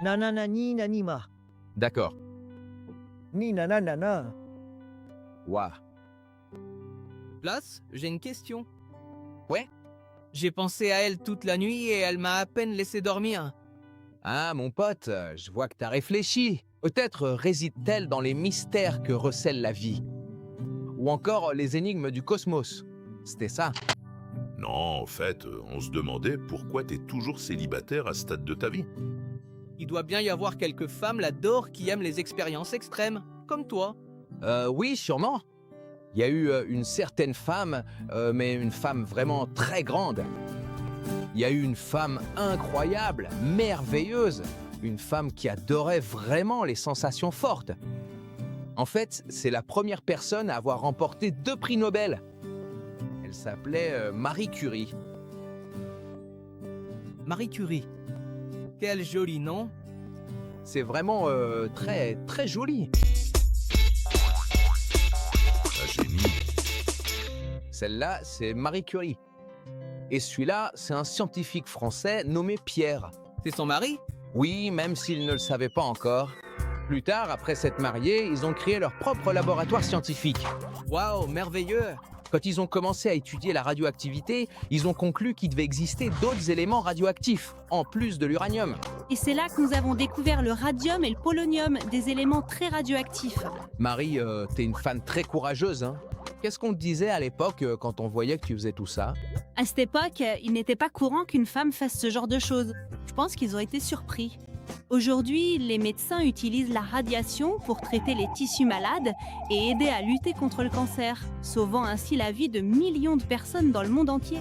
Nananani nanima. D'accord. Ni nananana. Waouh. Place, j'ai une question. Ouais. J'ai pensé à elle toute la nuit et elle m'a à peine laissé dormir. Ah, mon pote, je vois que t'as réfléchi. Peut-être réside-t-elle dans les mystères que recèle la vie. Ou encore les énigmes du cosmos. C'était ça. Non, en fait, on se demandait pourquoi t'es toujours célibataire à ce stade de ta vie. Il doit bien y avoir quelques femmes là-dehors qui aiment les expériences extrêmes, comme toi. Oui, sûrement. Il y a eu une certaine femme, mais une femme vraiment très grande. Il y a eu une femme incroyable, merveilleuse. Une femme qui adorait vraiment les sensations fortes. En fait, c'est la première personne à avoir remporté 2 prix Nobel. Elle s'appelait Marie Curie. Marie Curie. Quel joli nom. C'est vraiment très, très joli. Un génie. Celle-là, c'est Marie Curie. Et celui-là, c'est un scientifique français nommé Pierre. C'est son mari? Oui, même s'ils ne le savaient pas encore. Plus tard, après s'être mariés, ils ont créé leur propre laboratoire scientifique. Waouh, merveilleux. Quand ils ont commencé à étudier la radioactivité, ils ont conclu qu'il devait exister d'autres éléments radioactifs, en plus de l'uranium. Et c'est là que nous avons découvert le radium et le polonium, des éléments très radioactifs. Marie, t'es une fan très courageuse, hein? Qu'est-ce qu'on te disait à l'époque quand on voyait que tu faisais tout ça? À cette époque, il n'était pas courant qu'une femme fasse ce genre de choses. Je pense qu'ils ont été surpris. Aujourd'hui, les médecins utilisent la radiation pour traiter les tissus malades et aider à lutter contre le cancer, sauvant ainsi la vie de millions de personnes dans le monde entier.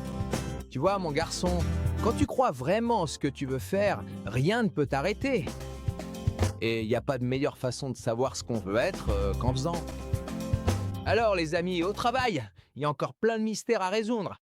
Tu vois, mon garçon, quand tu crois vraiment ce que tu veux faire, rien ne peut t'arrêter. Et il n'y a pas de meilleure façon de savoir ce qu'on veut être qu'en faisant. Alors, les amis, au travail, il y a encore plein de mystères à résoudre.